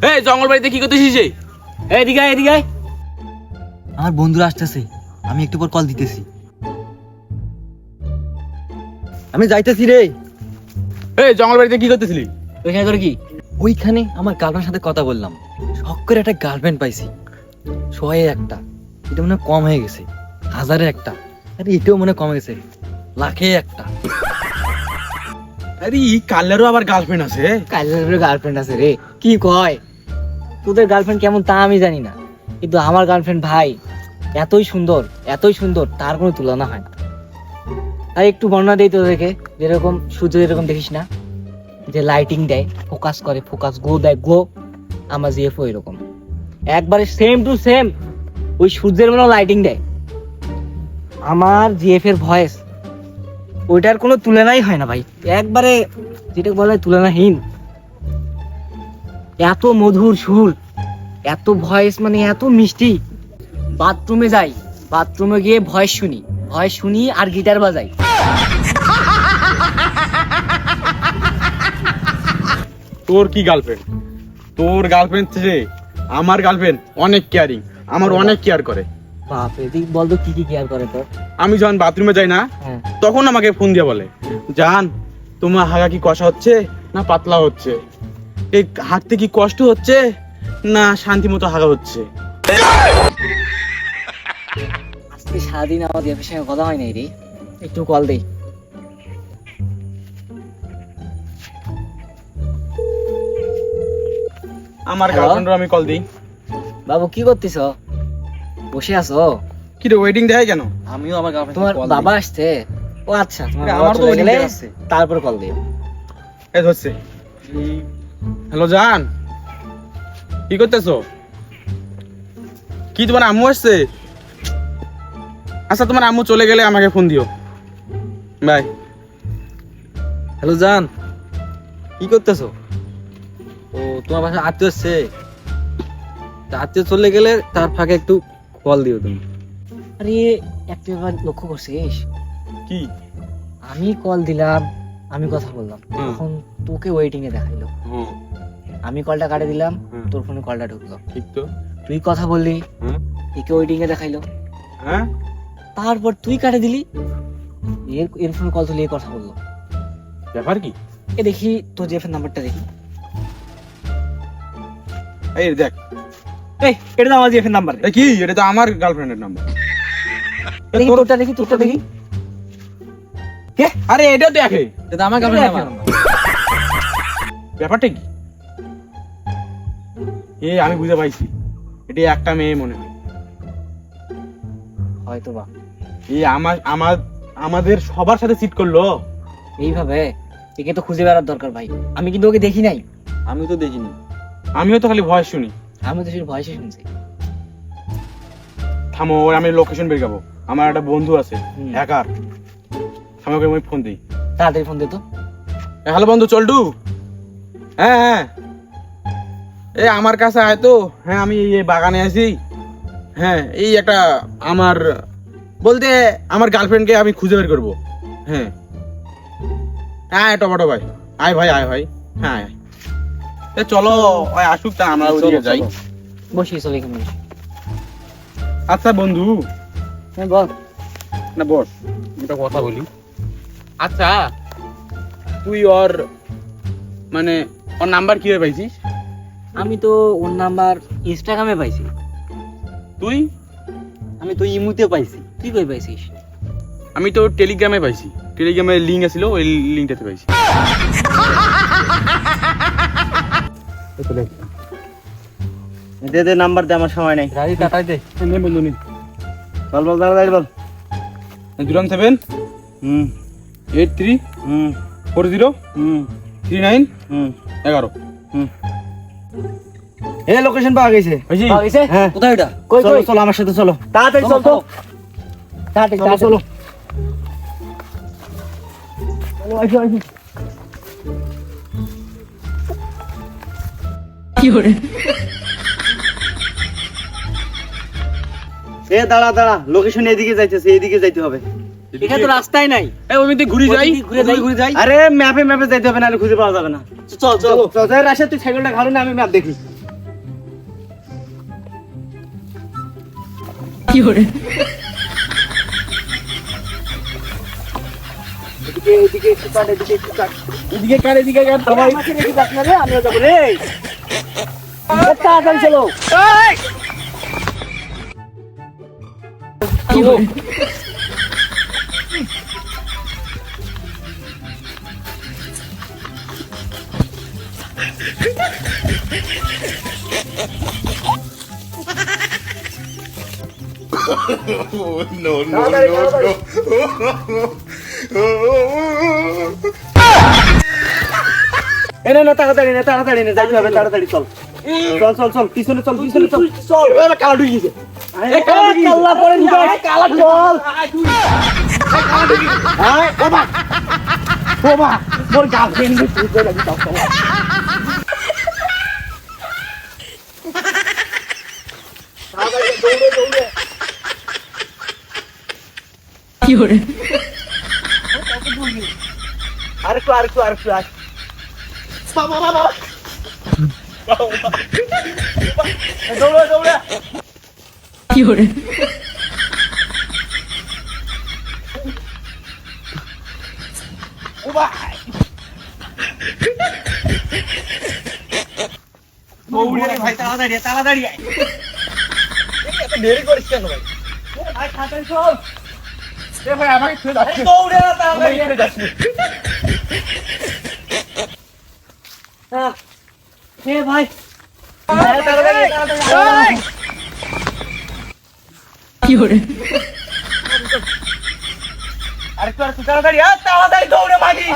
এই জঙ্গল বাড়িতে কি করতেছিস? এদিকে আয়, এদিকে আয়। আমার বন্ধুরা আসতেছে, আমি একটু পর কল দিতেছি। আমি যাইতেছি রে। এই জঙ্গল বাড়িতে কি করতেছিলি? ওইখানে করে কি? ওইখানে আমার গার্লফ্রেন্ডের সাথে কথা বললাম, শখ করে একটা গার্লফ্রেন্ড পাইছি। 100 একটা, এটা মনে হয় কম হয়ে গেছে। 1000 একটা, আরে এটাও মনে হয় কম হয়ে গেছে। 1,00,000 একটা। আরে কালেরও আবার গার্লফ্রেন্ড আছে? কাইলের গার্লফ্রেন্ড আছে রে? কি কয়? তোদের গার্লফ্রেন্ড কেমন তা আমি জানি না, কিন্তু আমার গার্লফ্রেন্ড ভাই এতই সুন্দর, এতই সুন্দর, তার কোনো তুলনা হয় না। আর একটু বর্ণনা দেই তোদেরকে, যেরকম সূর্য যেরকম দেখিস না, যে লাইটিং দেয়, ফোকাস করে, ফোকাস গো দেয় গো, আমার জিএফও এরকম একবারে সেম টু সেম ওই সূর্যের মতো লাইটিং দেয়। আমার জিএফ এর ভয়েস ওইটার কোনো তুলনাই হয় না ভাই, একবারে যেটা বলা হয় তুলনাহীন। এত মধুর সুর, এত ভয়েস, মানে এত মিষ্টি। বাথরুমে যাই, বাথরুমে গিয়ে ভয়েস শুনি আর গিটার বাজাই। তোর কি গার্লফ্রেন্ড? তোর গার্লফ্রেন্ড থেকে আমার গার্লফ্রেন্ড অনেক কেয়ারিং, আমার অনেক কেয়ার করে। বাপরে, তুই বল তো কি কি কেয়ার করে তোর? আমি যখন বাথরুমে যাই না, হ্যাঁ, তখন আমাকে ফোন দিয়ে বলে, জান তোমার হাগা কি কষা হচ্ছে না পাতলা হচ্ছে, এই হাঁটতে কি কষ্ট হচ্ছে না শান্তি মতো হাগা হচ্ছে। আজকে সারাদিন আমার জিএফের সঙ্গে কথা হয় নাই রে, একটু কল দেই। আমার Hello? গার্লফ্রেন্ডের আমি কল দিই। বাবু কি করতেছ? বসে আছো? কি রে ওয়েটিং দেয় কেন? আমিও আমার গার্লফ্রেন্ড, তোমার বাবা আসছে? ও আচ্ছা, তোমার আরে বাবা আমার তো চলে waiting গেলে দেয়া আছে। তারপর কল দিও। এই ধরছে। হ্যালো জান, কি করতেছো? কি তোমার আম্মু আসছে? আচ্ছা তোমার আম্মু চলে গেলে আমাকে ফোন দিও। বাই। হ্যালো জান, কি করতেছো? ও তোমার বাসায় আত্মীয় আসছে, আত্মীয় চলে গেলে তার ফাঁকে একটু কল দিও তুমি। আরে একটা ব্যাপার লক্ষ্য করছিস? কি? আমি কল দিলাম, আমি কথা বললাম, হুম। তখন তোকে ওয়েটিং এ দেখাইলো। হুম, আমি কলটা কাটে দিলাম, হুম। তোর ফোনে কলটা ঢুকলো। ঠিক তো। তুই কথা বললি, হুম। একে ওয়েটিং এ দেখাইলো। হ্যাঁ, তারপর তুই কাটে দিলি, এর ফোনে কল তুলে কথা বললো। ব্যাপার কি? এ দেখি তোর জেফের নাম্বারটা দেখি। এই দেখ, এই এটা তো আমার জেফের নাম্বার। এ কি? এটা তো আমার গার্লফ্রেন্ডের নাম্বার। দেখি তোরটা দেখি, তোরটা দেখি। কে? আরে এটা দেখে, এটা তো আমার গার্লফ্রেন্ড নাম্বার। ব্যাপারটা কি? এ আমি বুঝে পাইছি, এটা একটা মেয়ে মনে হয়। হয়তো বা এই আমাদের সবার সাথে চিট করলো। এইভাবে একে তো খুঁজে বেড়ার দরকার ভাই। আমি কিন্তু ওকে দেখি নাই। আমি তো দেখিনি, আমিও তো খালি ভয়েস শুনি। আমি তো শুধু ভয়েসে শুনছি। থামো, ওর আমি লোকেশন বের করবো। আমার একটা বন্ধু আছে হুম। হ্যাকার, আমাকে আমি ফোন দিই। তাড়াতাড়ি ফোন দে তো। হ্যালো বন্ধু, চলটু। হ্যাঁ হ্যাঁ, এই আমার কাছে আয় তো। হ্যাঁ আমি এই বাগানে আছি। হ্যাঁ এই একটা আমার বলতে আমার গার্লফ্রেন্ডকে আমি খুঁজে বের করবো। হ্যাঁ হ্যাঁ, টপাটো ভাই, আয় ভাই, আয় ভাই। হ্যাঁ আয়। এ চলো, ওই আসুক, তা আমরা ওইদিকে যাই। বসি চলে এখানে বসি। আচ্ছা বন্ধু, হ্যাঁ বল। না বস, একটা কথা বলি। আচ্ছা তুই ওর মানে ওর নাম্বার কিভাবে পাইছিস? আমি তো ওর নাম্বার ইনস্টাগ্রামে পাইছি। তুই? আমি তো ইমুতে পাইছি। তুই কই পাইছিস? আমি তো টেলিগ্রামে পাইছি, টেলিগ্রামে লিঙ্ক আছিল, ওই লিঙ্কটাতে পাইছি। দে দে নাম্বার দে, আমার সময় নেই। গাড়ি কাটাই দে। নে বন্ধু নে। বল বল তাড়াতাড়ি বল। 07 হুম 83 হুম 40 হুম 39 হুম 11। হুম। এই লোকেশন পাওয়া গেছে। পাইছি? পাওয়া গেছে? হ্যাঁ। কোথায় ওটা? কই চলো কই? চলো আমার সাথে চলো, তাড়াতাড়ি চল তো। তাড়াতাড়ি চলো চলো। চলো। চলো, আসো, আসো। এ দাঁড়া দাঁড়া, লোকেশন এদিকে যাইতেছে, এদিকে যাইতে হবে। এখানে তো রাস্তাই নাই। এই ওইদিকে ঘুরে যাই, ঘুরে যাই, ঘুরে যাই। আরে ম্যাপে ম্যাপে যাইতে হবে, নাহলে খুঁজে পাওয়া যাবে না। চল চল। চল চল রাশেদ, তুই সাইকেলটা ঘাড়ো না, আমি ম্যাপ দেখি। এদিকে একটু কাট, এদিকে একটু কাট। এদিকে কাট, এদিকে কাট। সবাই আমাকে রেখে যাস না রে, আমিও যাবো রে। তাড়াতাড়ি চলো। এনে না, তাড়াতাড়ি না, তাড়াতাড়ি না, যাইতে হবে, তাড়াতাড়ি চল। চল চল চল, পিছনে চল, পিছনে চল, চল। এবার কালা ঢুকে গেছে। কালা পরে ঢুকে, কালা চল। আয় বাবা, বাবা, মোর গার্লফ্রেন্ড ঢুকে লাগি চল চল। তাড়াতাড়ি দৌড়ে দৌড়ে। আরেকটু আরেকটু আরেকটু আরেকটু। বাবা বাবা, দৌড়ে দৌড়ে। ও ভাই, দৌড়ে রে ভাই, তাড়াতাড়ি তাড়াতাড়ি আয়। এত দেরি করিস কেন ভাই? ভাই তাড়াতাড়ি চল। এ ভাই আমাকে ছেড়ে দাও। দৌড়ে না, তাড়াতাড়ি ছেড়ে দাও। এ ভাই, তাড়াতাড়ি তাড়াতাড়ি। আরেকটু আরেকটু তাড়াতাড়ি, তাড়াতাড়ি দৌড়ে ভাগি।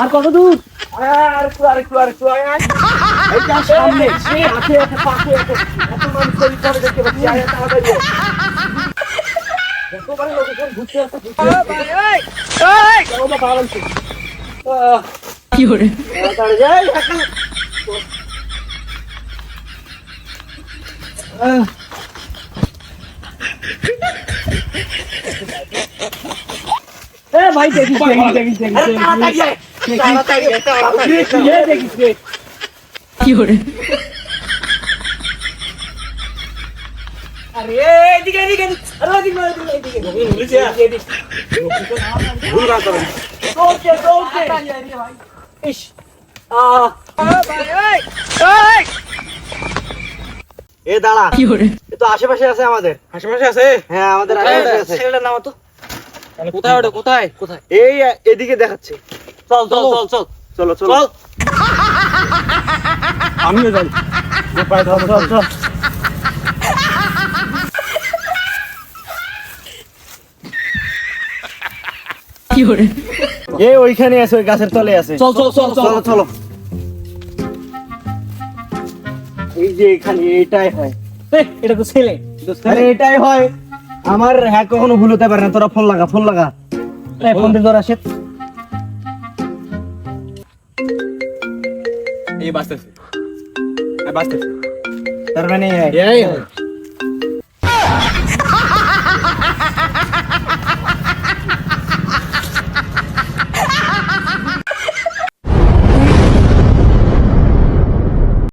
আর কত দূর? আরেকটু আরেকটু আরেকটু। এইটা সামনে, সে আছে আছে পাশে আছে। এত মানুষ তৈরি করে দেখতে পাচ্ছি। আয় তাড়াতাড়ি। এতবারে লোকেশন ঘুরতে আসছে, ঘুরতে আসছে। এই চলো না, ভালো লাগছে। তাড়াতাড়ি যাই। এ ভাই দেখিস দেখিস দেখিস দেখিস। তাড়াতাড়ি আয়, তাড়াতাড়ি আয়, তাড়াতাড়ি আয়। দেখিস রে। আরে এদিকে এদিকে, আরে ওদিকে না, এদিকে এদিকে। ভুলিস এদিকে। ভুল না করেন। দৌড়ে দৌড়ে। ভাই ইস ভাই, এই এ দাঁড়া। এ তো আশেপাশে আছে আমাদের। আশেপাশে আছে? হ্যাঁ, আমাদের আশেপাশে আছে। ছেলেটার নাম তো কোথায় ওটা, কোথায়? কোথায়? এই এদিকে দেখাচ্ছে। চল চল চল চল, চলো চলো চল। আমিও যাই। পায়ে ধর, চল চল। এ ওইখানে আছে, ওই গাছের তলে আছে। চল চল চল চল। চলো চলো। এই যে এখানে এটাই হয়। এটা তো ছেলে। আরে এটাই হয়। আমার হ্যাঁ কখনো ভুল হতে পারে না। তোরা ফোন লাগা, ফোন লাগা। ফোন দিয়ে ধর আসে। এই বাসতেছে, এই বাসতেছে। তার মানে এই